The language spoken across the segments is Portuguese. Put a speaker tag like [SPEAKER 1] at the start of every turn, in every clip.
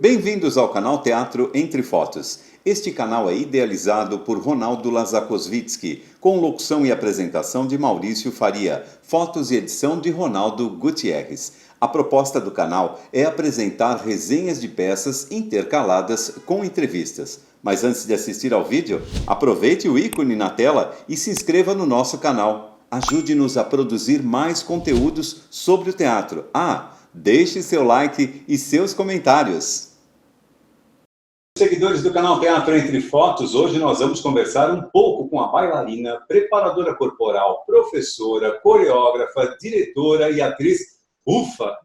[SPEAKER 1] Bem-vindos ao canal Teatro Entre Fotos. Este canal é idealizado por Ronaldo Lazakovitsky, com locução e apresentação de Maurício Faria, fotos e edição de Ronaldo Gutierrez. A proposta do canal é apresentar resenhas de peças intercaladas com entrevistas. Mas antes de assistir ao vídeo, aproveite o ícone na tela e se inscreva no nosso canal. Ajude-nos a produzir mais conteúdos sobre o teatro. Deixe seu like e seus comentários. Seguidores do canal Teatro Entre Fotos, hoje nós vamos conversar um pouco com a bailarina, preparadora corporal, professora, coreógrafa, diretora e atriz,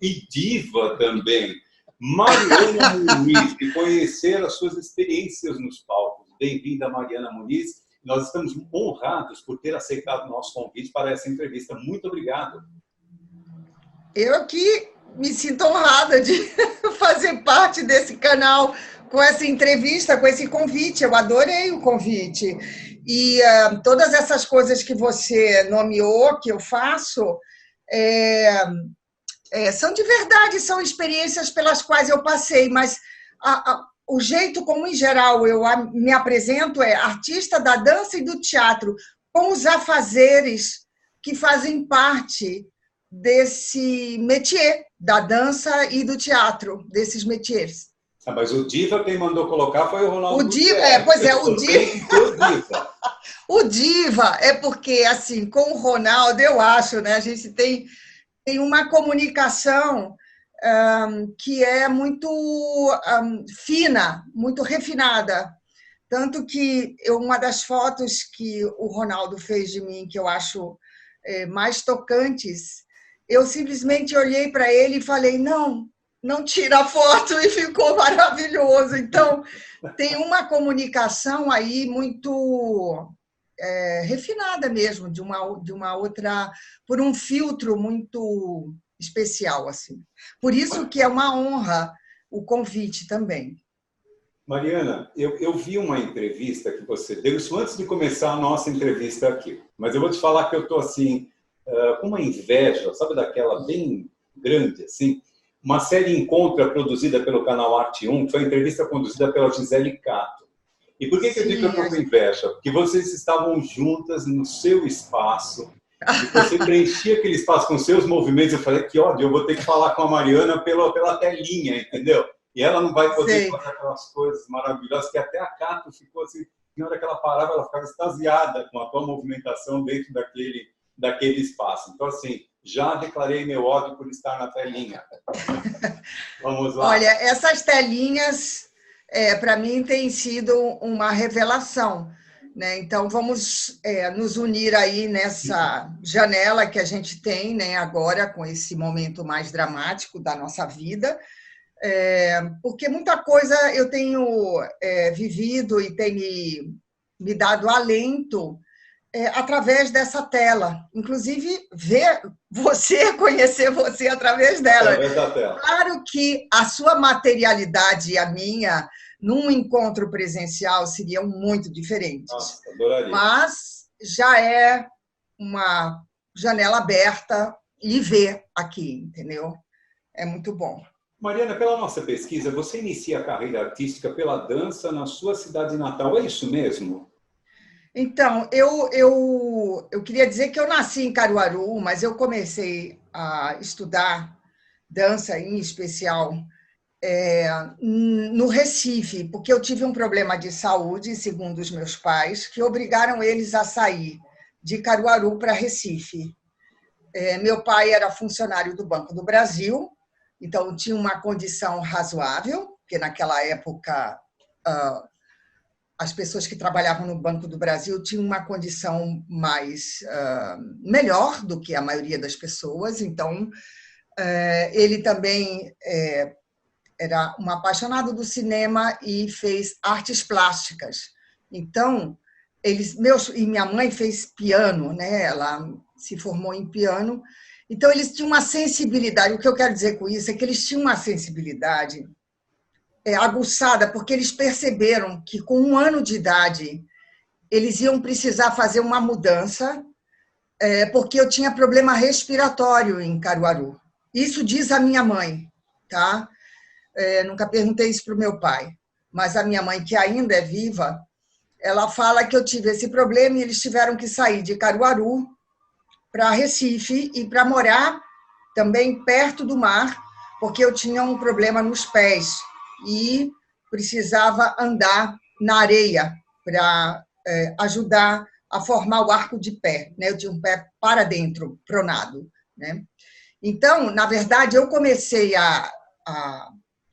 [SPEAKER 1] e diva também, Mariana Muniz, e conhecer as suas experiências nos palcos. Bem-vinda, Mariana Muniz. Nós estamos honrados por ter aceitado o nosso convite para essa entrevista. Muito obrigado.
[SPEAKER 2] Eu que me sinto honrada de fazer parte desse canal com essa entrevista, com esse convite. Eu adorei o convite. E todas essas coisas que você nomeou, que eu faço, são de verdade, são experiências pelas quais eu passei, mas o jeito como, em geral, eu me apresento é artista da dança e do teatro, com os afazeres que fazem parte desse métier, da dança e do teatro, desses métiers.
[SPEAKER 1] Mas o diva, quem mandou colocar foi o Ronaldo.
[SPEAKER 2] O diva, o diva. O diva é porque, assim, com o Ronaldo, eu acho, né, a gente tem uma comunicação que é muito fina, muito refinada. Tanto que uma das fotos que o Ronaldo fez de mim, que eu acho mais tocantes, eu simplesmente olhei para ele e falei, não tira a foto, e ficou maravilhoso. Então, tem uma comunicação aí muito refinada mesmo, de uma outra, por um filtro muito especial, assim. Por isso que é uma honra o convite também.
[SPEAKER 1] Mariana, eu vi uma entrevista que você deu, isso antes de começar a nossa entrevista aqui, mas eu vou te falar que eu estou assim, com uma inveja, sabe, daquela bem grande, assim, uma série Encontra, produzida pelo canal Arte 1, que foi uma entrevista conduzida pela Gisele Cato. E por que eu digo que eu estou com inveja? Porque vocês estavam juntas no seu espaço, e você preenchia aquele espaço com seus movimentos. Eu falei, que ódio, eu vou ter que falar com a Mariana pela telinha, entendeu? E ela não vai poder fazer aquelas coisas maravilhosas, que até a Cato ficou assim, na hora que ela parava, ela ficava extasiada com a tua movimentação dentro daquele espaço. Então, assim, já declarei meu ódio por estar na telinha. Vamos lá.
[SPEAKER 2] Olha, essas telinhas, para mim, têm sido uma revelação, né? Então, vamos nos unir aí nessa janela que a gente tem, né, agora, com esse momento mais dramático da nossa vida, porque muita coisa eu tenho vivido e tem me dado alento através dessa tela, inclusive conhecer você através dela.
[SPEAKER 1] Através da tela.
[SPEAKER 2] Claro que a sua materialidade e a minha, num encontro presencial, seriam muito diferentes.
[SPEAKER 1] Nossa, adoraria.
[SPEAKER 2] Mas já é uma janela aberta e ver aqui, entendeu? É muito bom.
[SPEAKER 1] Mariana, pela nossa pesquisa, você inicia a carreira artística pela dança na sua cidade natal, é isso mesmo?
[SPEAKER 2] Então, eu queria dizer que eu nasci em Caruaru, mas eu comecei a estudar dança, em especial, no Recife, porque eu tive um problema de saúde, segundo os meus pais, que obrigaram eles a sair de Caruaru para Recife. Meu pai era funcionário do Banco do Brasil, então tinha uma condição razoável, porque naquela época as pessoas que trabalhavam no Banco do Brasil tinham uma condição melhor do que a maioria das pessoas. Então, ele também era um apaixonado do cinema e fez artes plásticas. Então, e minha mãe fez piano, né? Ela se formou em piano. Então, eles tinham uma sensibilidade. O que eu quero dizer com isso é que eles tinham uma sensibilidade aguçada, porque eles perceberam que, com 1 ano de idade, eles iam precisar fazer uma mudança, porque eu tinha problema respiratório em Caruaru. Isso diz a minha mãe, tá? nunca perguntei isso para o meu pai, mas a minha mãe, que ainda é viva, ela fala que eu tive esse problema e eles tiveram que sair de Caruaru para Recife e para morar também perto do mar, porque eu tinha um problema nos pés e precisava andar na areia para ajudar a formar o arco de pé, né? Eu tinha um pé para dentro, pronado, né? Então, na verdade, eu comecei a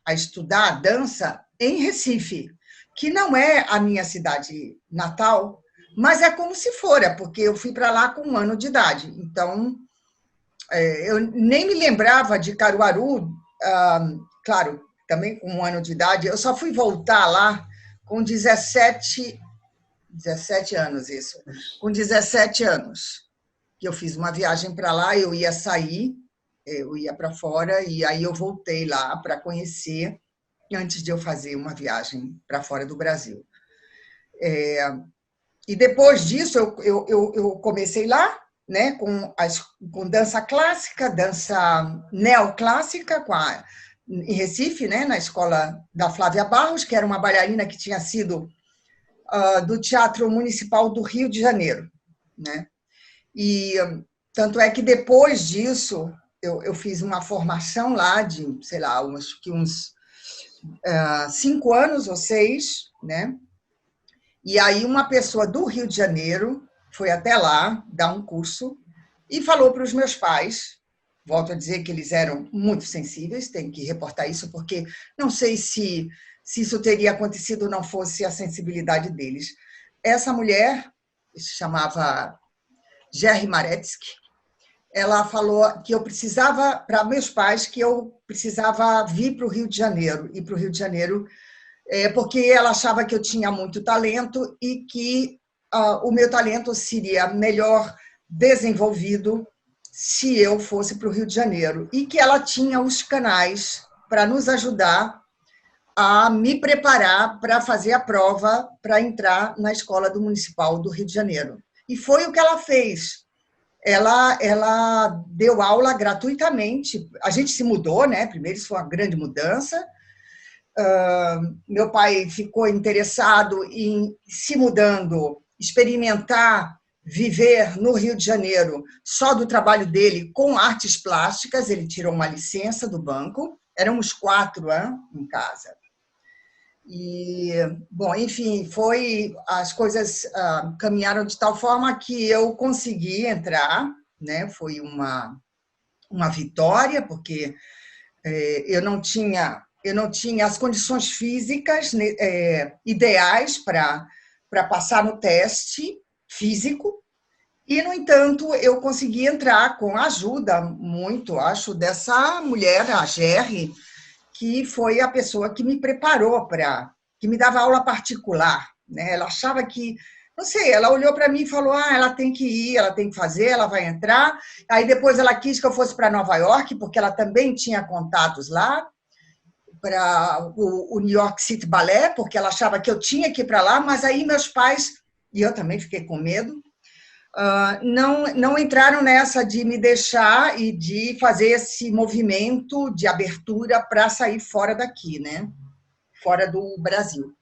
[SPEAKER 2] estudar dança em Recife, que não é a minha cidade natal, mas é como se fora, porque eu fui para lá com 1 ano de idade. Então, eu nem me lembrava de Caruaru, claro, também com 1 ano de idade. Eu só fui voltar lá com 17 anos, isso. Com 17 anos, que eu fiz uma viagem para lá, eu ia sair, eu ia para fora, e aí eu voltei lá para conhecer, antes de eu fazer uma viagem para fora do Brasil. E depois disso, eu comecei lá, né, com dança clássica, dança neoclássica, em Recife, né, na escola da Flávia Barros, que era uma bailarina que tinha sido do Teatro Municipal do Rio de Janeiro, né? E tanto é que depois disso eu fiz uma formação lá de, sei lá, uns 5 anos ou 6, né? E aí uma pessoa do Rio de Janeiro foi até lá dar um curso e falou para os meus pais, volto a dizer que eles eram muito sensíveis, tenho que reportar isso, porque não sei se isso teria acontecido não fosse a sensibilidade deles. Essa mulher, se chamava Gerry Maretsky, ela falou que eu precisava, para meus pais, que eu precisava vir para o Rio de Janeiro, ir para o Rio de Janeiro, porque ela achava que eu tinha muito talento e que o meu talento seria melhor desenvolvido se eu fosse para o Rio de Janeiro, e que ela tinha os canais para nos ajudar a me preparar para fazer a prova para entrar na Escola do Municipal do Rio de Janeiro. E foi o que ela fez. Ela deu aula gratuitamente. A gente se mudou, né? Primeiro, isso foi uma grande mudança. Meu pai ficou interessado em, se mudando, experimentar viver no Rio de Janeiro só do trabalho dele com artes plásticas. Ele tirou uma licença do banco. Éramos 4 em casa. E, bom, enfim, as coisas caminharam de tal forma que eu consegui entrar, né? Foi uma vitória, porque eu não tinha as condições físicas ideais para passar no teste físico, e, no entanto, eu consegui entrar com a ajuda, muito, acho, dessa mulher, a Gerry, que foi a pessoa que me preparou que me dava aula particular, né? Ela achava que, não sei, ela olhou para mim e falou, ela tem que ir, ela tem que fazer, ela vai entrar. Aí depois ela quis que eu fosse para Nova York, porque ela também tinha contatos lá, para o New York City Ballet, porque ela achava que eu tinha que ir para lá, mas aí meus pais, e eu também fiquei com medo, não entraram nessa de me deixar e de fazer esse movimento de abertura para sair fora daqui, né? Fora do Brasil.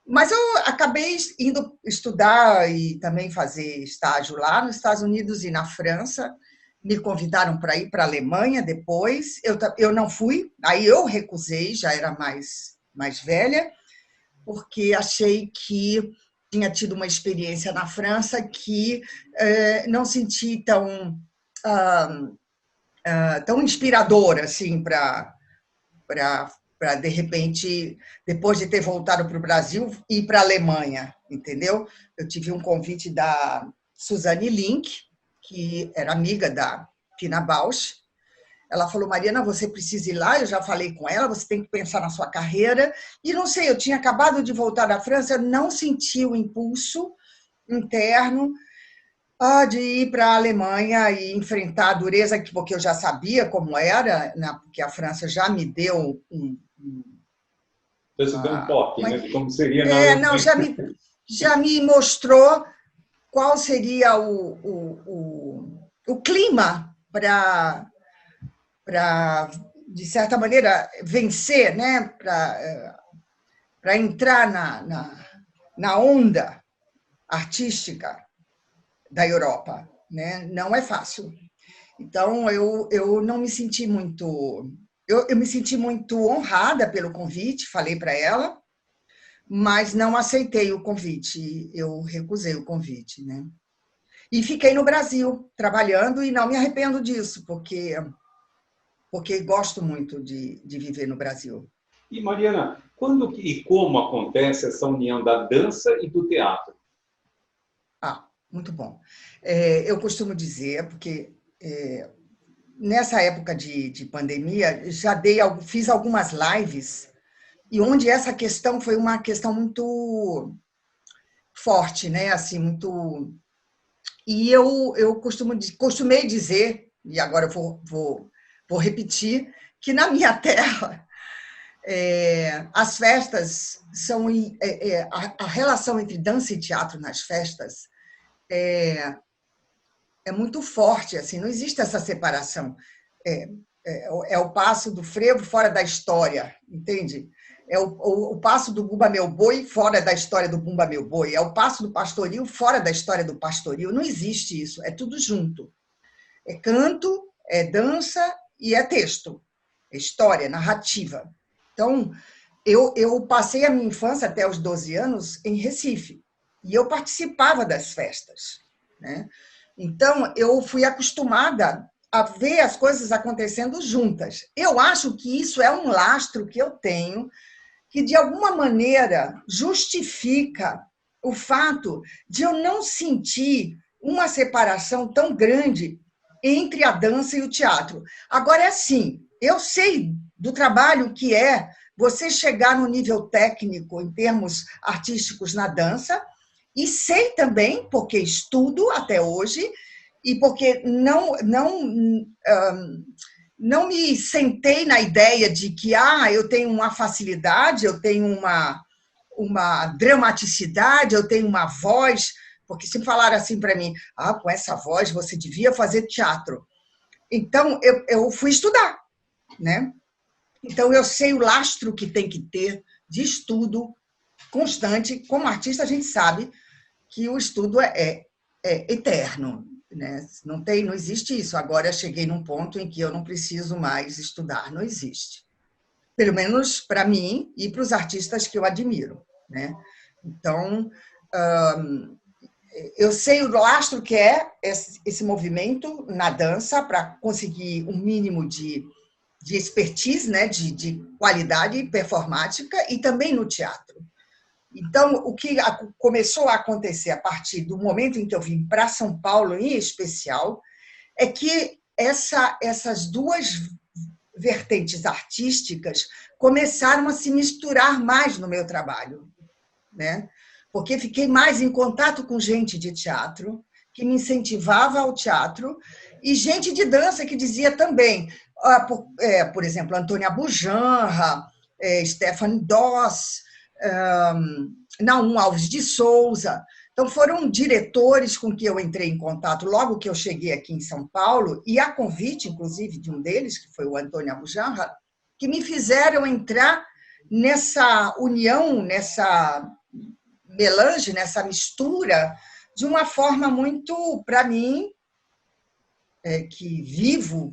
[SPEAKER 2] Mas eu acabei indo estudar e também fazer estágio lá nos Estados Unidos e na França. Me convidaram para ir para a Alemanha depois. Eu não fui, aí eu recusei, já era mais velha, porque achei que tinha tido uma experiência na França que não senti tão inspiradora assim para de repente, depois de ter voltado para o Brasil, ir para a Alemanha, entendeu? Eu tive um convite da Suzanne Link, que era amiga da Pina Bausch. Ela falou, Mariana, você precisa ir lá, eu já falei com ela, você tem que pensar na sua carreira. E não sei, eu tinha acabado de voltar da França, eu não senti o impulso interno de ir para a Alemanha e enfrentar a dureza, porque eu já sabia como era, né, porque a França já me deu
[SPEAKER 1] Você deu um toque, né, de como seria na Alemanha.
[SPEAKER 2] Não, já me mostrou qual seria o clima para de certa maneira, vencer, né? Para entrar na onda artística da Europa, né? Não é fácil. Então, eu não me senti muito... Eu me senti muito honrada pelo convite, falei para ela, mas não aceitei o convite, eu recusei o convite, né? E fiquei no Brasil, trabalhando, e não me arrependo disso, porque gosto muito de viver no Brasil.
[SPEAKER 1] E, Mariana, quando e como acontece essa união da dança e do teatro?
[SPEAKER 2] Muito bom. Eu costumo dizer, porque nessa época de pandemia, fiz algumas lives, e onde essa questão foi uma questão muito forte, né? Assim, muito... E eu costumei dizer, e agora eu vou repetir, que na minha terra as festas são... a relação entre dança e teatro nas festas é muito forte, assim, não existe essa separação. É o passo do frevo fora da história, entende? É o passo do Bumba Meu Boi fora da história do Bumba Meu Boi, é o passo do pastoril fora da história do pastoril. Não existe isso, é tudo junto. É canto, é dança e é texto, é história, narrativa. Então, eu passei a minha infância até os 12 anos em Recife, e eu participava das festas, né? Então, eu fui acostumada a ver as coisas acontecendo juntas. Eu acho que isso é um lastro que eu tenho, que, de alguma maneira, justifica o fato de eu não sentir uma separação tão grande entre a dança e o teatro. Agora, é assim, eu sei do trabalho que é você chegar no nível técnico, em termos artísticos, na dança, e sei também, porque estudo até hoje, e porque não me sentei na ideia de que eu tenho uma facilidade, eu tenho uma dramaticidade, eu tenho uma voz, porque se falaram assim para mim, com essa voz você devia fazer teatro. Então, eu fui estudar, né? Então, eu sei o lastro que tem que ter de estudo constante. Como artista, a gente sabe que o estudo é eterno, né? Não existe isso. Agora eu cheguei num ponto em que eu não preciso mais estudar, não existe. Pelo menos para mim e para os artistas que eu admiro, né? Então, eu sei o lastro que é esse movimento na dança para conseguir um mínimo de expertise, né? de qualidade performática, e também no teatro. Então, o que começou a acontecer a partir do momento em que eu vim para São Paulo, em especial, é que essas duas vertentes artísticas começaram a se misturar mais no meu trabalho, né? Porque fiquei mais em contato com gente de teatro, que me incentivava ao teatro, e gente de dança que dizia também, por exemplo, Antônia Bujanra, Stephanie Doss, Naum Alves de Souza. Então, foram diretores com que eu entrei em contato logo que eu cheguei aqui em São Paulo, e a convite, inclusive, de um deles, que foi o Antônio Abujanra, que me fizeram entrar nessa união, nessa melange, nessa mistura, de uma forma muito, para mim, que vivo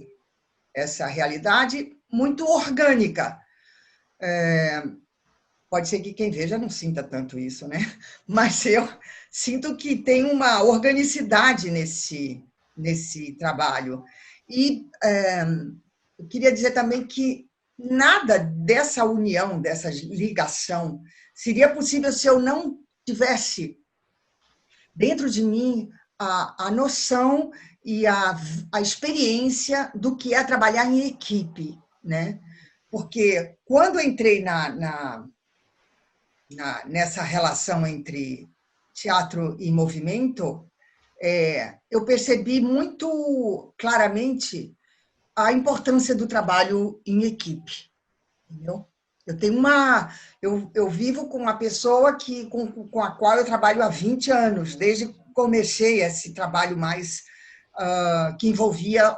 [SPEAKER 2] essa realidade, muito orgânica. Pode ser que quem veja não sinta tanto isso, né? Mas eu sinto que tem uma organicidade nesse trabalho. E eu queria dizer também que nada dessa união, dessa ligação, seria possível se eu não tivesse dentro de mim a noção e a experiência do que é trabalhar em equipe, né? Porque quando eu entrei nessa relação entre teatro e movimento, eu percebi muito claramente a importância do trabalho em equipe, entendeu? Eu vivo com uma pessoa com a qual eu trabalho há 20 anos, desde que comecei esse trabalho mais que envolvia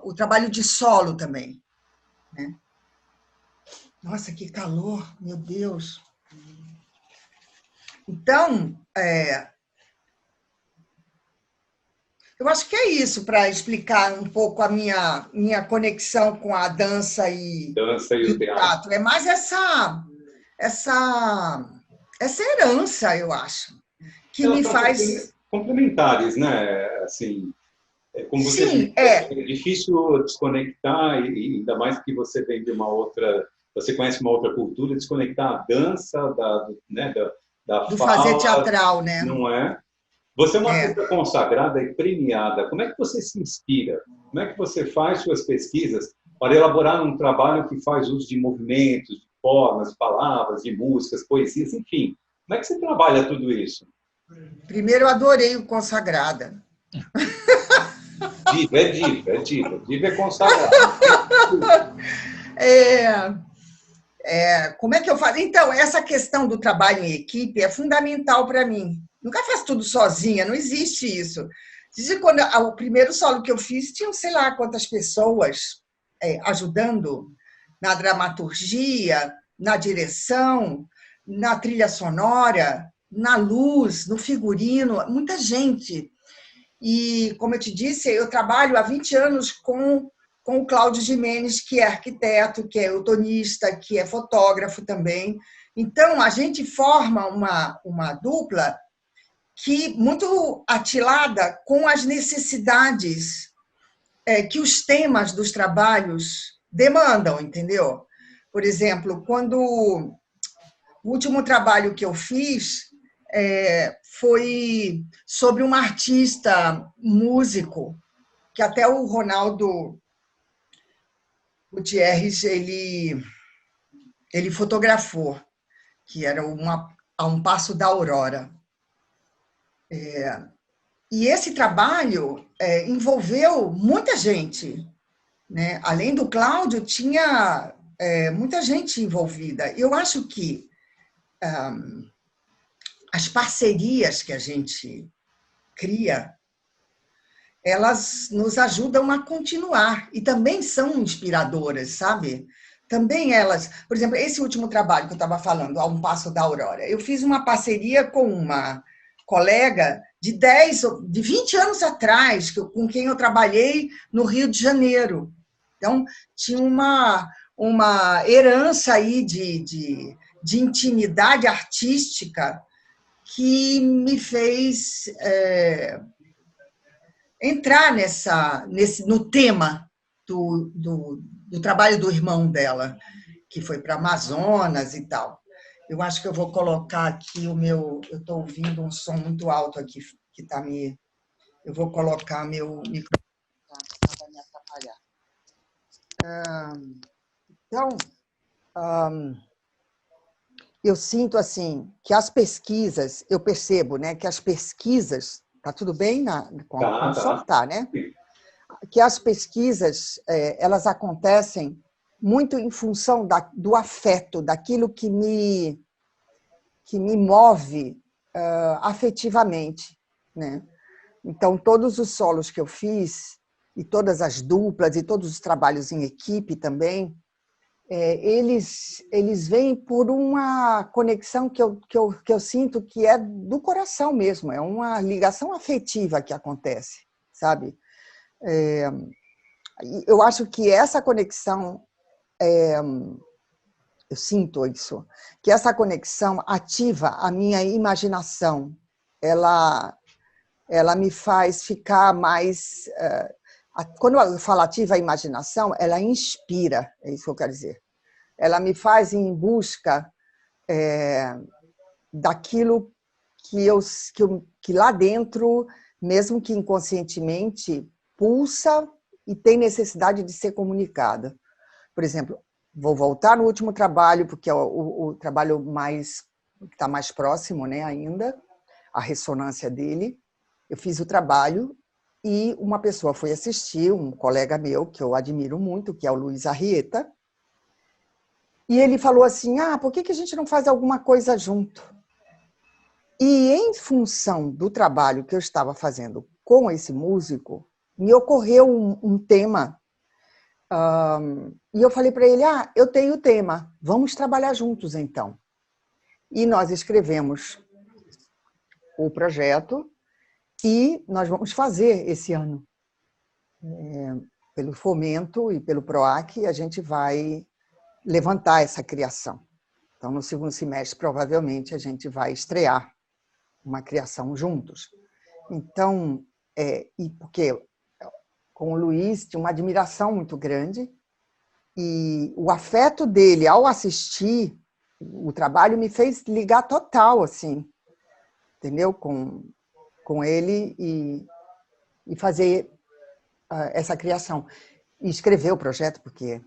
[SPEAKER 2] o trabalho de solo também. né? Nossa, que calor, meu Deus! Então, eu acho que é isso para explicar um pouco a minha conexão com a dança
[SPEAKER 1] Dança e
[SPEAKER 2] e
[SPEAKER 1] o
[SPEAKER 2] o
[SPEAKER 1] teatro.
[SPEAKER 2] teatro. É mais essa herança, eu acho, que
[SPEAKER 1] Elas
[SPEAKER 2] me
[SPEAKER 1] são
[SPEAKER 2] faz.
[SPEAKER 1] complementares, né? Assim, como você disse,
[SPEAKER 2] Sim,
[SPEAKER 1] é difícil desconectar, e ainda mais que você vem de uma outra, você conhece uma outra cultura, desconectar a dança né, da
[SPEAKER 2] do fazer
[SPEAKER 1] fala,
[SPEAKER 2] teatral, né?
[SPEAKER 1] não é? Você é uma
[SPEAKER 2] É.
[SPEAKER 1] artista consagrada e premiada. Como é que você se inspira? Como é que você faz suas pesquisas para elaborar um trabalho que faz uso de movimentos, de formas, de palavras, de músicas, poesias, enfim? Como é que você trabalha tudo isso?
[SPEAKER 2] Primeiro, eu adorei o Consagrada.
[SPEAKER 1] Diva, é diva, é diva. Diva é consagrada.
[SPEAKER 2] É, como é que eu faço? Então, essa questão do trabalho em equipe é fundamental para mim. Nunca faço tudo sozinha, não existe isso. Desde quando o primeiro solo que eu fiz, tinham sei lá quantas pessoas ajudando na dramaturgia, na direção, na trilha sonora, na luz, no figurino, muita gente. E, como eu te disse, eu trabalho há 20 anos com o Cláudio Gimenez, que é arquiteto, que é eutonista, que é fotógrafo também. Então, a gente forma uma dupla que muito atilada com as necessidades que os temas dos trabalhos demandam, entendeu? Por exemplo, quando o último trabalho que eu fiz foi sobre um artista músico, que até o Ronaldo Gutierrez ele fotografou, que era a um passo da aurora. E esse trabalho envolveu muita gente, né? Além do Cláudio, tinha muita gente envolvida. Eu acho que as parcerias que a gente cria, elas nos ajudam a continuar e também são inspiradoras, sabe? Também elas, por exemplo, esse último trabalho que eu estava falando, A um Passo da Aurora, eu fiz uma parceria com uma colega de 20 anos atrás, com quem eu trabalhei no Rio de Janeiro. Então, tinha uma herança aí de intimidade artística que me fez entrar no tema do trabalho do irmão dela, que foi para Amazonas e tal. Eu acho que eu vou colocar aqui o meu. Eu estou ouvindo um som muito alto aqui que está me. Eu vou colocar meu microfone para me atrapalhar. Então, eu sinto assim que as pesquisas, eu percebo, né, que as pesquisas, tá tudo bem com o som, tá, né? Que as pesquisas elas acontecem muito em função do afeto, daquilo que me move afetivamente, né? Então, todos os solos que eu fiz, e todas as duplas, e todos os trabalhos em equipe também, eles vêm por uma conexão que eu sinto que é do coração mesmo, é uma ligação afetiva que acontece, sabe? Eu acho que essa conexão, eu sinto isso, que essa conexão ativa a minha imaginação, ela me faz ficar mais... Quando eu falo ativa a imaginação, ela inspira, é isso que eu quero dizer. Ela me faz ir em busca daquilo que lá dentro, mesmo que inconscientemente, pulsa e tem necessidade de ser comunicada. Por exemplo, vou voltar no último trabalho, porque é o trabalho que está mais próximo, né, ainda, a ressonância dele. Eu fiz o trabalho e uma pessoa foi assistir, um colega meu, que eu admiro muito, que é o Luiz Arrieta, e ele falou assim, por que a gente não faz alguma coisa junto? E em função do trabalho que eu estava fazendo com esse músico, me ocorreu um tema E eu falei para ele, eu tenho o tema, vamos trabalhar juntos então. E nós escrevemos o projeto e nós vamos fazer esse ano. Pelo Fomento e pelo PROAC, a gente vai levantar essa criação. Então, no segundo semestre, provavelmente, a gente vai estrear uma criação juntos. Então, e porque com o Luiz tinha uma admiração muito grande e o afeto dele ao assistir o trabalho me fez ligar total, assim, entendeu? Com ele e fazer essa criação. E escrever o projeto, porque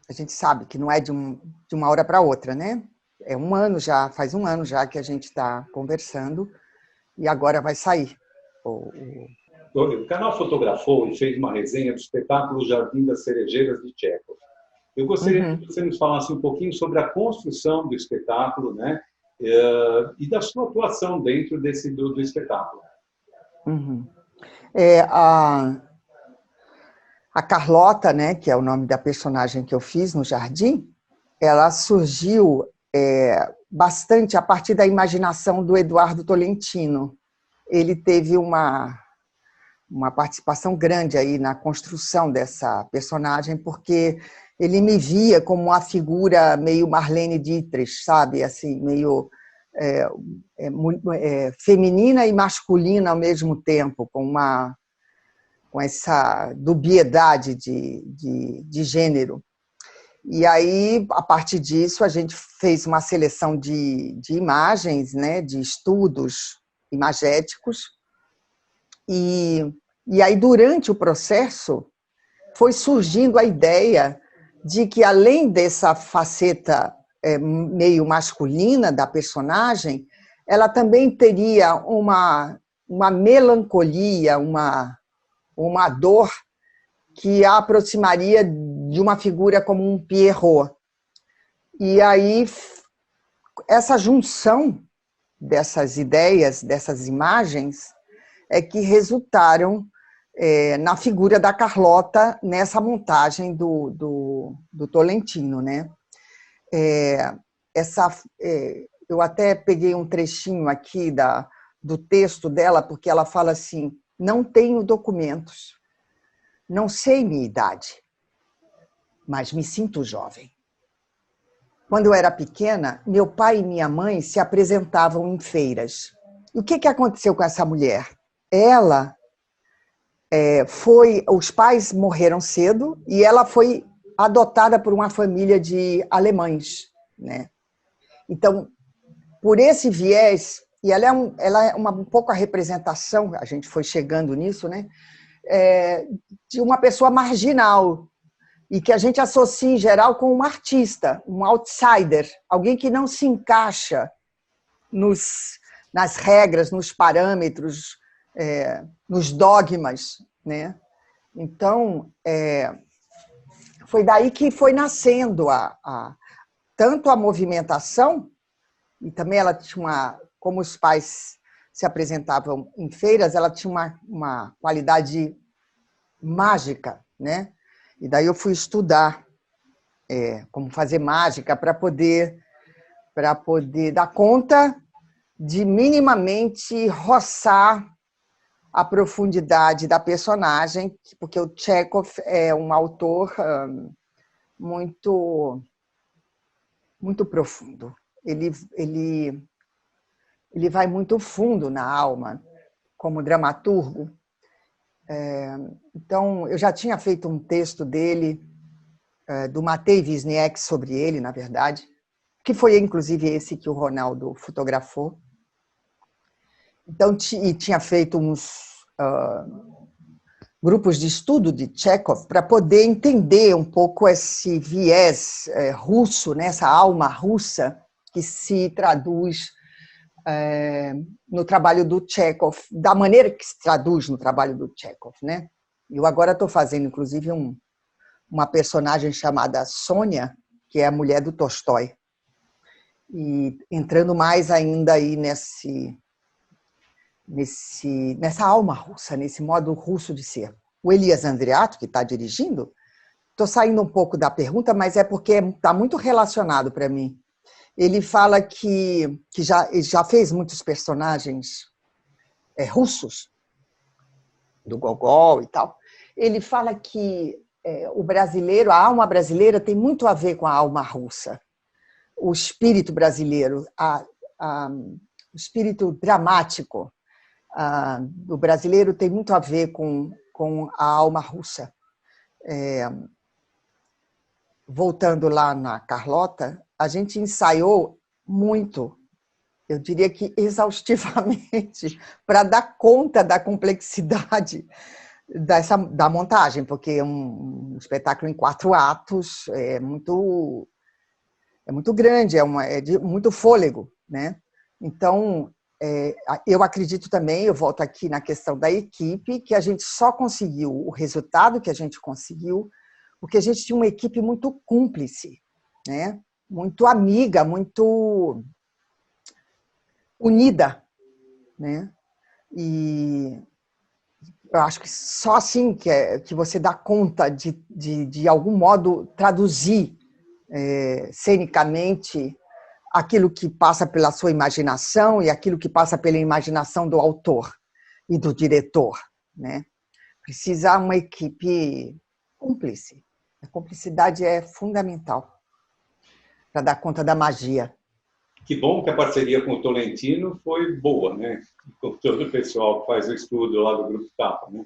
[SPEAKER 2] a gente sabe que não é de uma hora para outra, né? Faz um ano já que a gente está conversando e agora vai sair.
[SPEAKER 1] O canal fotografou e fez uma resenha do espetáculo Jardim das Cerejeiras de Tchekhov. Eu gostaria que você nos falasse um pouquinho sobre a construção do espetáculo, né? E da sua atuação dentro do espetáculo.
[SPEAKER 2] A Carlota, né, que é o nome da personagem que eu fiz no Jardim, ela surgiu bastante a partir da imaginação do Eduardo Tolentino. Ele teve uma participação grande aí na construção dessa personagem, porque ele me via como uma figura meio Marlene Dietrich, sabe? Assim, meio feminina e masculina ao mesmo tempo, com essa dubiedade de gênero. E aí, a partir disso, a gente fez uma seleção de imagens, né, de estudos imagéticos, e aí, durante o processo, foi surgindo a ideia de que, além dessa faceta meio masculina da personagem, ela também teria uma melancolia, uma dor que a aproximaria de uma figura como um Pierrot. E aí, essa junção dessas ideias, dessas imagens, é que resultaram na figura da Carlota nessa montagem do Tolentino, né? Eu até peguei um trechinho aqui do texto dela, porque ela fala assim: não tenho documentos, não sei minha idade, mas me sinto jovem. Quando eu era pequena, meu pai e minha mãe se apresentavam em feiras. E o que aconteceu com essa mulher? Ela os pais morreram cedo e ela foi adotada por uma família de alemães, né? Então, por esse viés, e ela é um pouco a representação, a gente foi chegando nisso, né? De uma pessoa marginal e que a gente associa em geral com um artista, um outsider, alguém que não se encaixa nas regras, nos parâmetros, nos dogmas, né? Então, foi daí que foi nascendo tanto a movimentação, e também ela tinha como os pais se apresentavam em feiras, ela tinha uma qualidade mágica, né? E daí eu fui estudar como fazer mágica para poder dar conta de minimamente roçar a profundidade da personagem, porque o Tchekhov é um autor muito, muito profundo. Ele vai muito fundo na alma, como dramaturgo. Então, eu já tinha feito um texto dele, do Matei Wisniewski, sobre ele, na verdade, que foi, inclusive, esse que o Ronaldo fotografou. Então, tinha feito uns grupos de estudo de Tchekhov para poder entender um pouco esse viés russo, né, essa alma russa que se traduz no trabalho do Tchekhov, da maneira que se traduz no trabalho do Tchekhov, né? Eu agora estou fazendo, inclusive, uma personagem chamada Sônia, que é a mulher do Tolstói, e entrando mais ainda aí nessa alma russa, nesse modo russo de ser. o Elias Andreato, que está dirigindo, estou saindo um pouco da pergunta, mas é porque está muito relacionado para mim. Ele fala que já fez muitos personagens russos, do Gogol e tal. Ele fala que o brasileiro, a alma brasileira tem muito a ver com a alma russa. O espírito brasileiro, o espírito dramático do brasileiro tem muito a ver com a alma russa. Voltando lá na Carlota, a gente ensaiou muito, eu diria que exaustivamente, para dar conta da complexidade da montagem, porque um espetáculo em 4 atos é muito grande, é de muito fôlego, né? Então, eu acredito também, eu volto aqui na questão da equipe, que a gente só conseguiu o resultado que a gente conseguiu porque a gente tinha uma equipe muito cúmplice, né? Muito amiga, muito unida, né? E eu acho que só assim que você dá conta de algum modo, traduzir cenicamente aquilo que passa pela sua imaginação e aquilo que passa pela imaginação do autor e do diretor, né? Precisa uma equipe cúmplice. A cumplicidade é fundamental para dar conta da magia.
[SPEAKER 1] Que bom que a parceria com o Tolentino foi boa, né? Com todo o pessoal que faz o estudo lá do Grupo Tapa, né?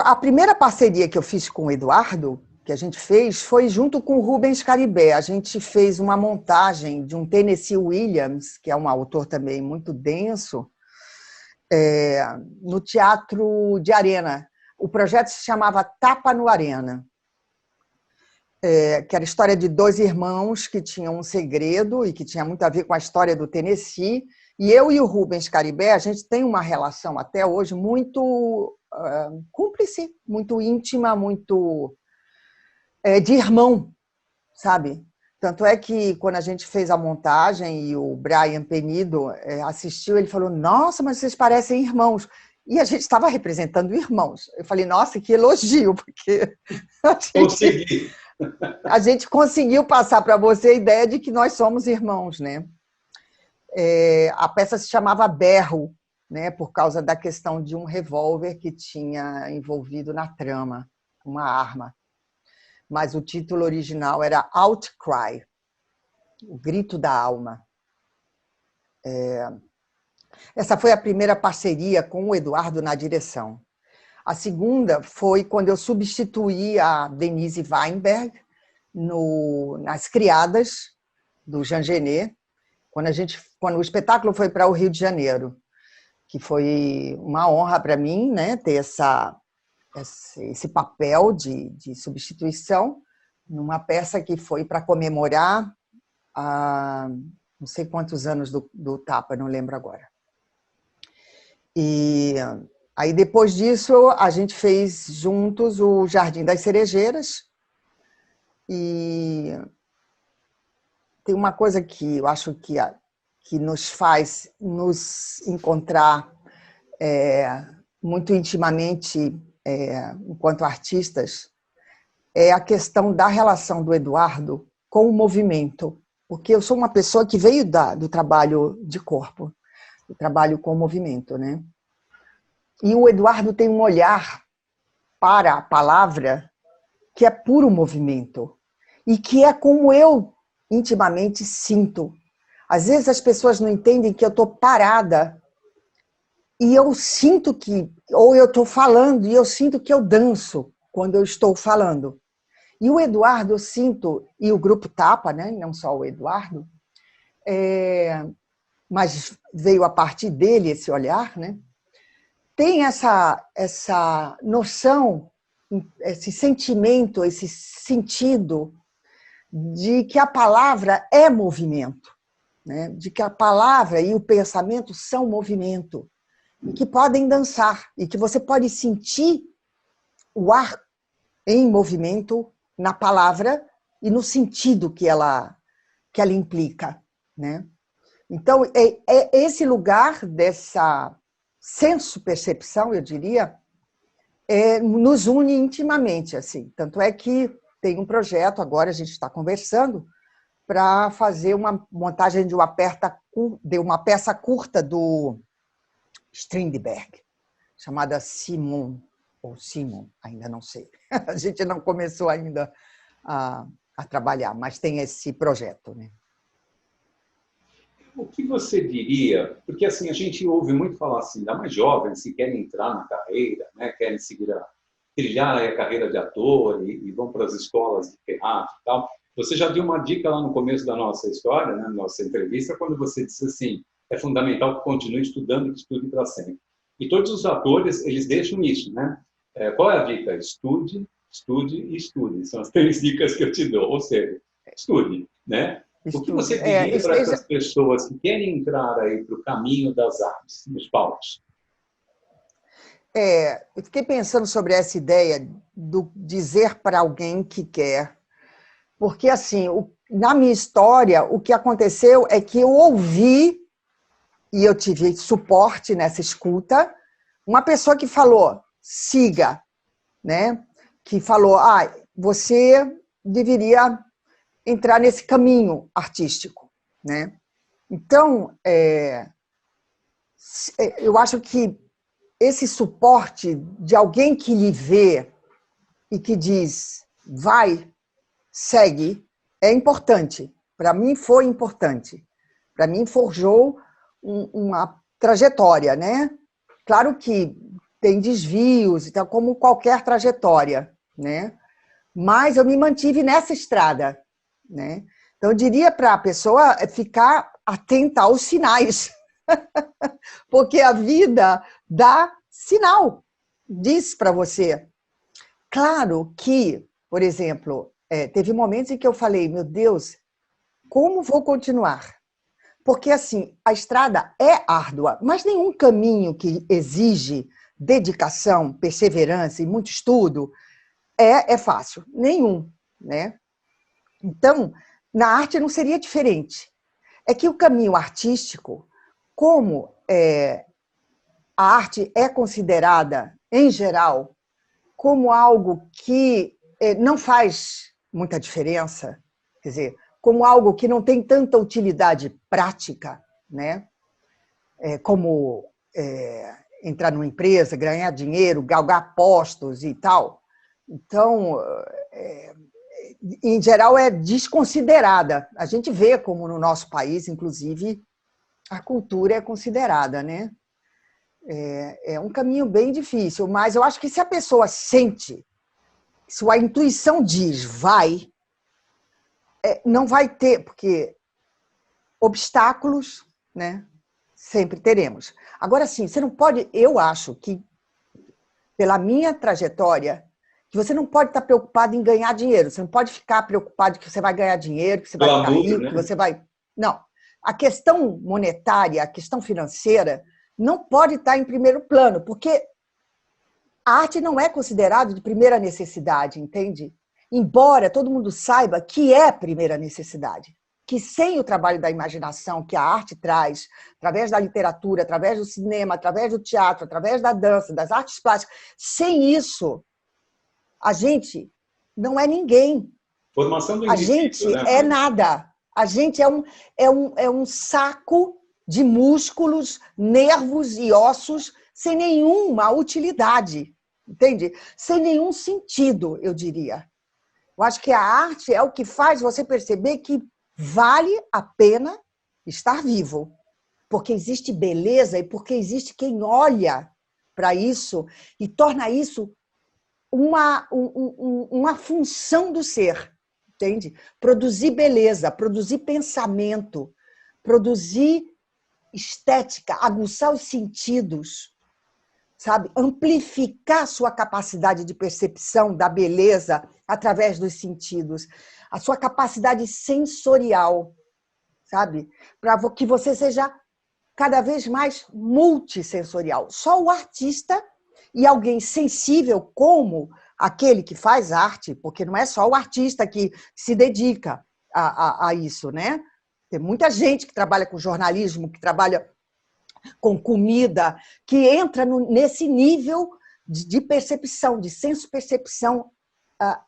[SPEAKER 2] A primeira parceria que eu fiz com o Eduardo, que a gente fez, foi junto com o Rubens Caribé. A gente fez uma montagem de um Tennessee Williams, que é um autor também muito denso, no Teatro de Arena. O projeto se chamava Tapa no Arena, que era a história de 2 irmãos que tinham um segredo e que tinha muito a ver com a história do Tennessee. E eu e o Rubens Caribé, a gente tem uma relação até hoje muito cúmplice, muito íntima, muito de irmão, sabe? Tanto é que quando a gente fez a montagem e o Brian Penido assistiu, ele falou, nossa, mas vocês parecem irmãos. E a gente estava representando irmãos. Eu falei, nossa, que elogio, porque a gente conseguiu passar para você a ideia de que nós somos irmãos, né? A peça se chamava Berro, né, por causa da questão de um revólver que tinha envolvido na trama, uma arma. Mas o título original era Outcry, o grito da alma. Essa foi a primeira parceria com o Eduardo na direção. A segunda foi quando eu substituí a Denise Weinberg nas Criadas, do Jean Genet, quando o espetáculo foi para o Rio de Janeiro, que foi uma honra para mim, né, ter esse papel de substituição numa peça que foi para comemorar não sei quantos anos do Tapa, não lembro agora. E aí, depois disso, a gente fez juntos o Jardim das Cerejeiras. E tem uma coisa que eu acho que nos faz nos encontrar muito intimamente enquanto artistas, é a questão da relação do Eduardo com o movimento. Porque eu sou uma pessoa que veio do trabalho de corpo, do trabalho com o movimento, né? E o Eduardo tem um olhar para a palavra que é puro movimento e que é como eu intimamente sinto. Às vezes as pessoas não entendem que eu estou parada e eu sinto ou eu estou falando e eu sinto que eu danço quando eu estou falando. E o Eduardo, eu sinto, e o Grupo Tapa, né? Não só o Eduardo, mas veio a partir dele esse olhar, né? Tem essa noção, esse sentimento, esse sentido de que a palavra é movimento, né? De que a palavra e o pensamento são movimento, e que podem dançar, e que você pode sentir o ar em movimento na palavra e no sentido que ela implica, né? Então, é esse lugar dessa senso-percepção, eu diria, nos une intimamente, assim. Tanto é que tem um projeto, agora a gente está conversando, para fazer uma montagem de uma peça curta do Strindberg, chamada Simon, ou Simon, ainda não sei. A gente não começou ainda a trabalhar, mas tem esse projeto, né?
[SPEAKER 1] O que você diria, porque assim a gente ouve muito falar assim, ainda mais jovens que querem entrar na carreira, né, querem trilhar a carreira de ator e vão para as escolas de teatro e tal. Você já deu uma dica lá no começo da nossa história, né, na nossa entrevista, quando você disse assim, é fundamental que continue estudando e que estude para sempre. E todos os atores, eles deixam isso, né? Qual é a dica? Estude, estude e estude. São as 3 dicas que eu te dou. Ou seja, estude, né? O que você diria para essas pessoas que querem entrar aí para o caminho das artes, nos palcos?
[SPEAKER 2] Eu fiquei pensando sobre essa ideia do dizer para alguém que quer. Porque, assim, na minha história, o que aconteceu é que eu ouvi, e eu tive suporte nessa escuta, uma pessoa que falou, siga, né? Que falou, você deveria entrar nesse caminho artístico, né? Então, eu acho que esse suporte de alguém que lhe vê e que diz, vai, segue, é importante. Para mim foi importante. Para mim forjou uma trajetória, né? Claro que tem desvios, então, como qualquer trajetória, né? Mas eu me mantive nessa estrada, né? Então, eu diria para a pessoa ficar atenta aos sinais, porque a vida dá sinal, diz para você. Claro que, por exemplo, teve momentos em que eu falei, meu Deus, como vou continuar? Porque, assim, a estrada é árdua, mas nenhum caminho que exige dedicação, perseverança e muito estudo é fácil. Nenhum, né? Então, na arte não seria diferente. É que o caminho artístico, como a arte é considerada, em geral, como algo que não faz muita diferença, quer dizer, como algo que não tem tanta utilidade prática, né? Como entrar numa empresa, ganhar dinheiro, galgar postos e tal. Então, em geral, é desconsiderada. A gente vê como no nosso país, inclusive, a cultura é considerada, né? É um caminho bem difícil, mas eu acho que se a pessoa sente, se a intuição diz vai, não vai ter, porque obstáculos, né, sempre teremos. Agora, sim, você não pode, eu acho que, pela minha trajetória, que você não pode estar preocupado em ganhar dinheiro, você não pode ficar preocupado que você vai ganhar dinheiro, que você vai ficar rico, né? Que você vai... Não. A questão monetária, a questão financeira, não pode estar em primeiro plano, porque a arte não é considerada de primeira necessidade, entende? Embora todo mundo saiba que é primeira necessidade, que sem o trabalho da imaginação que a arte traz, através da literatura, através do cinema, através do teatro, através da dança, das artes plásticas, sem isso, a gente não é ninguém.
[SPEAKER 1] Formação do
[SPEAKER 2] indivíduo, a gente, né? É nada. A gente é um saco de músculos, nervos e ossos sem nenhuma utilidade, entende? Sem nenhum sentido, eu diria. Eu acho que a arte é o que faz você perceber que vale a pena estar vivo, porque existe beleza e porque existe quem olha para isso e torna isso uma função do ser, entende? Produzir beleza, produzir pensamento, produzir estética, aguçar os sentidos, sabe? Amplificar sua capacidade de percepção da beleza através dos sentidos, a sua capacidade sensorial, sabe? Para que você seja cada vez mais multissensorial. Só o artista e alguém sensível como aquele que faz arte, porque não é só o artista que se dedica a isso, né? Tem muita gente que trabalha com jornalismo, que trabalha com comida, que entra nesse nível
[SPEAKER 3] de percepção, de senso-percepção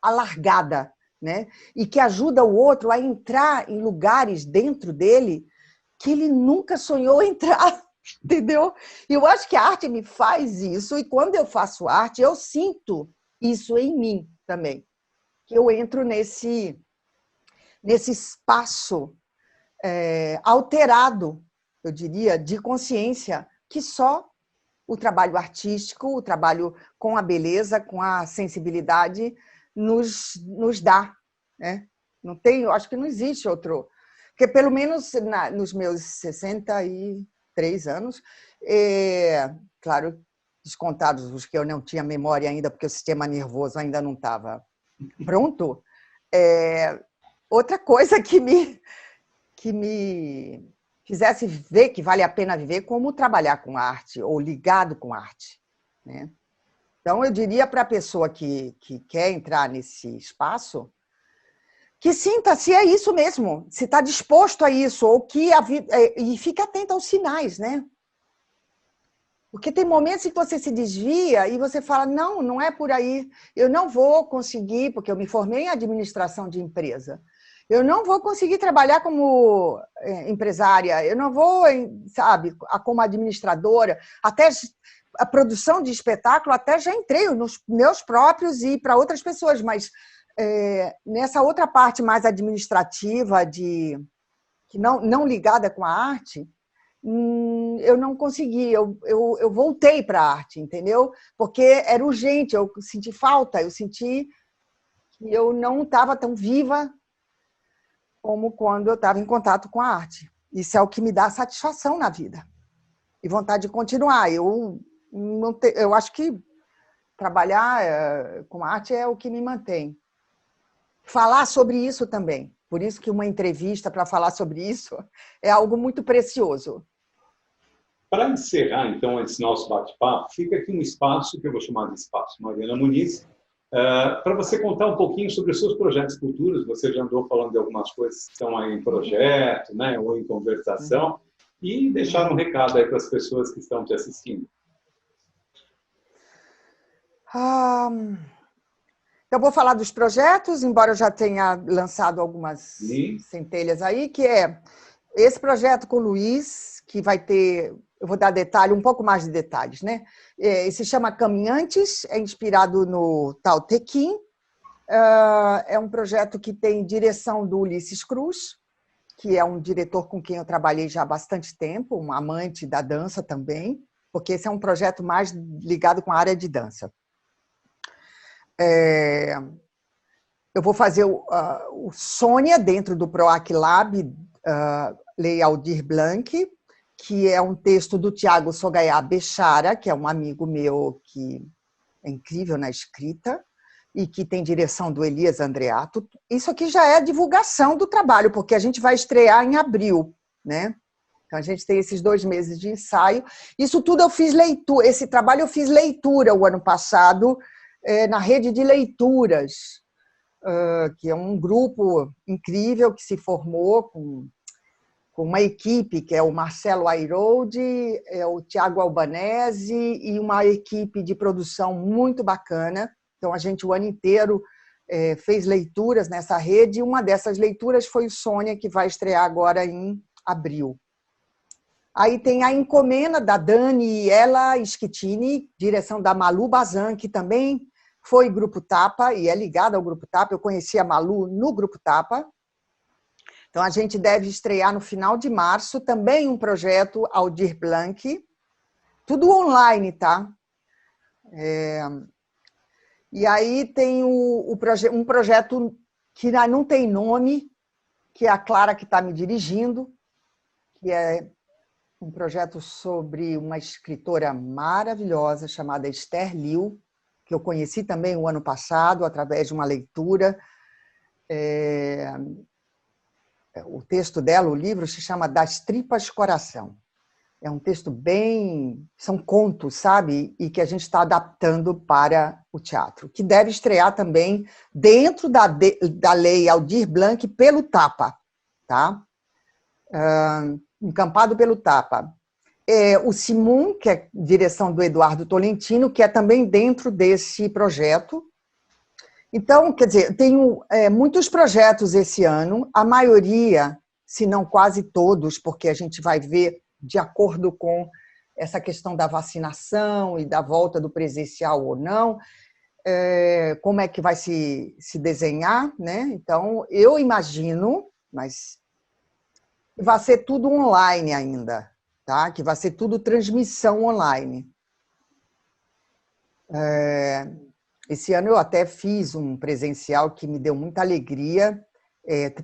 [SPEAKER 3] alargada, né? E que ajuda o outro a entrar em lugares dentro dele que ele nunca sonhou entrar, entendeu? E eu acho que a arte me faz isso, e quando eu faço arte, eu sinto isso em mim também, que eu entro nesse espaço alterado, eu diria, de consciência, que só o trabalho artístico, o trabalho com a beleza, com a sensibilidade, nos dá, né? Não tem, eu acho que não existe outro. Porque, pelo menos nos meus 63 anos, claro, descontados os que eu não tinha memória ainda, porque o sistema nervoso ainda não estava pronto, outra coisa que me fizesse ver que vale a pena viver, como trabalhar com arte, ou ligado com arte, né? Então, eu diria para a pessoa que quer entrar nesse espaço, que sinta se é isso mesmo, se está disposto a isso, ou que e fique atento aos sinais, né? Porque tem momentos em que você se desvia e você fala, não, não é por aí, eu não vou conseguir, porque eu me formei em administração de empresa, eu não vou conseguir trabalhar como empresária, eu não vou, sabe, como administradora, até a produção de espetáculo, até já entrei nos meus próprios e para outras pessoas, mas nessa outra parte mais administrativa, que não ligada com a arte, eu não consegui, eu voltei para a arte, entendeu? Porque era urgente, eu senti falta, eu senti que eu não estava tão viva como quando eu estava em contato com a arte. Isso é o que me dá satisfação na vida e vontade de continuar. Eu acho que trabalhar com arte é o que me mantém. Falar sobre isso também. Por isso que uma entrevista para falar sobre isso é algo muito precioso.
[SPEAKER 1] Para encerrar, então, esse nosso bate-papo, fica aqui um espaço, que eu vou chamar de espaço Mariana Muniz, para você contar um pouquinho sobre os seus projetos futuros. Você já andou falando de algumas coisas que estão aí em projeto, né, ou em conversação, e deixar um recado aí para as pessoas que estão te assistindo.
[SPEAKER 3] Eu vou falar dos projetos, embora eu já tenha lançado algumas centelhas aí, que é esse projeto com o Luiz, que vai ter, eu vou dar um pouco mais de detalhes, né? Se chama Caminhantes, é inspirado no Tao Te Ching. É um projeto que tem direção do Ulisses Cruz, que é um diretor com quem eu trabalhei já há bastante tempo, um amante da dança também, porque esse é um projeto mais ligado com a área de dança. Eu vou fazer o Sônia dentro do PROAC Lab, Lei Aldir Blanc, que é um texto do Tiago Sogaiá Bechara, que é um amigo meu que é incrível na escrita e que tem direção do Elias Andreato. Isso aqui já é divulgação do trabalho, porque a gente vai estrear em abril, né? Então, a gente tem esses 2 meses de ensaio. Isso tudo eu fiz leitura. Esse trabalho eu fiz leitura o ano passado, na Rede de Leituras, que é um grupo incrível que se formou com uma equipe, que é o Marcelo Airoldi, o Tiago Albanese e uma equipe de produção muito bacana. Então, a gente o ano inteiro fez leituras nessa rede, e uma dessas leituras foi o Sônia, que vai estrear agora em abril. Aí tem a encomenda da Daniela Schettini, direção da Malu Bazan, que também foi Grupo Tapa e é ligada ao Grupo Tapa. Eu conheci a Malu no Grupo Tapa. Então, a gente deve estrear no final de março também um projeto Aldir Blanc, tudo online, tá? E aí tem um projeto que não tem nome, que é a Clara que está me dirigindo, que é um projeto sobre uma escritora maravilhosa chamada Esther Liu, que eu conheci também o ano passado, através de uma leitura. O texto dela, o livro, se chama Das Tripas Coração. É um texto são contos, sabe? E que a gente está adaptando para o teatro, que deve estrear também dentro da Lei Aldir Blanc pelo Tapa, tá? Encampado pelo Tapa. o Simum, que é direção do Eduardo Tolentino, que é também dentro desse projeto. Então, quer dizer, tenho muitos projetos esse ano, a maioria, se não quase todos, porque a gente vai ver de acordo com essa questão da vacinação e da volta do presencial ou não, como é que vai se desenhar, né? Então, eu imagino, mas vai ser tudo online ainda, tá? Que vai ser tudo transmissão online. Esse ano eu até fiz um presencial que me deu muita alegria.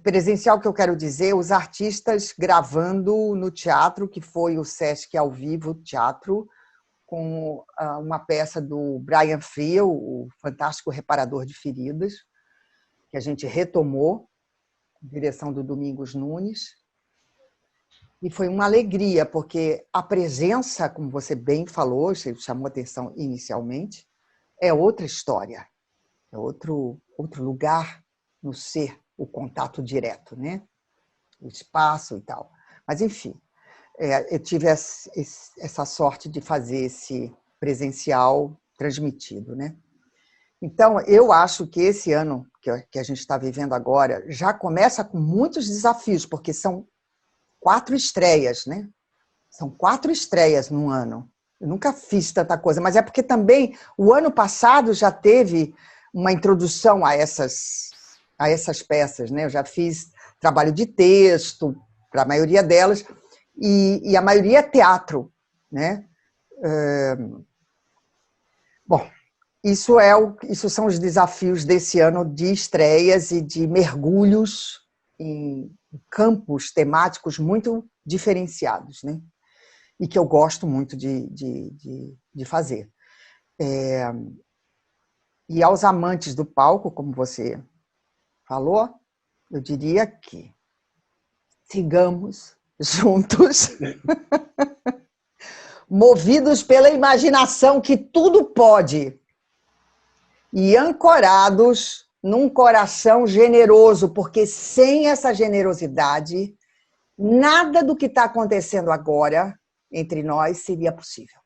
[SPEAKER 3] Presencial que eu quero dizer, os artistas gravando no teatro, que foi o Sesc ao Vivo Teatro, com uma peça do Brian Friel, o fantástico reparador de feridas, que a gente retomou, direção do Domingos Nunes. E foi uma alegria, porque a presença, como você bem falou, você chamou atenção inicialmente, é outra história, é outro lugar no ser, o contato direto, né? O espaço e tal. Mas, enfim, eu tive essa sorte de fazer esse presencial transmitido, né? Então, eu acho que esse ano que a gente está vivendo agora já começa com muitos desafios, porque são 4 estreias, né? São 4 estreias no ano. Eu nunca fiz tanta coisa, mas é porque também o ano passado já teve uma introdução a essas peças, né? Eu já fiz trabalho de texto para a maioria delas, e a maioria é teatro, né? Bom, isso são os desafios desse ano de estreias e de mergulhos em campos temáticos muito diferenciados, né? E que eu gosto muito de fazer. E aos amantes do palco, como você falou, eu diria que sigamos juntos, movidos pela imaginação que tudo pode, e ancorados num coração generoso, porque sem essa generosidade, nada do que está acontecendo agora entre nós seria possível.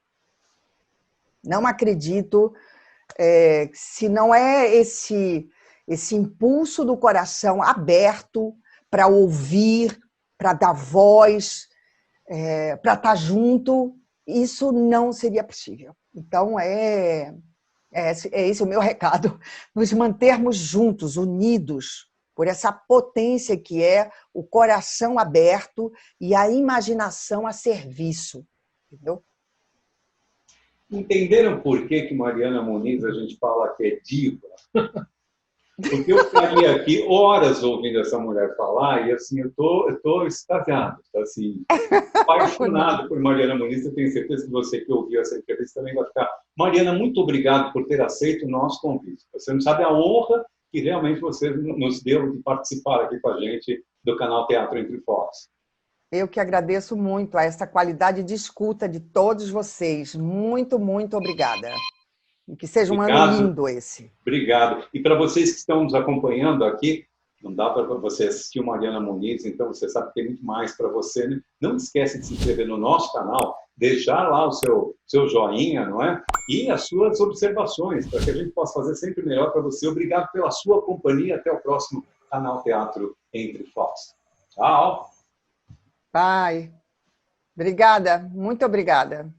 [SPEAKER 3] Não acredito, se não é esse impulso do coração aberto para ouvir, para dar voz, para estar junto, isso não seria possível. Então, é esse o meu recado, nos mantermos juntos, unidos, por essa potência que é o coração aberto e a imaginação a serviço. Entendeu?
[SPEAKER 1] Entenderam por que Mariana Muniz a gente fala que é diva? Porque eu ficaria aqui horas ouvindo essa mulher falar e assim, eu tô extasiado, assim, apaixonado por Mariana Muniz. Eu tenho certeza que você que ouviu essa entrevista também vai ficar. Mariana, muito obrigado por ter aceito o nosso convite. Você não sabe a honra que realmente você nos deu de participar aqui com a gente do canal Teatro Entre Fotos.
[SPEAKER 3] Eu que agradeço muito a essa qualidade de escuta de todos vocês. Muito, muito obrigada. E que seja um ano lindo esse.
[SPEAKER 1] Obrigado. E para vocês que estão nos acompanhando aqui, não dá para você assistir Mariana Muniz, então você sabe que tem muito mais para você, né? Não esquece de se inscrever no nosso canal, deixar lá o seu joinha, não é? E as suas observações, para que a gente possa fazer sempre melhor para você. Obrigado pela sua companhia. Até o próximo canal Teatro Entre Fotos. Tchau.
[SPEAKER 3] Bye. Obrigada, muito obrigada.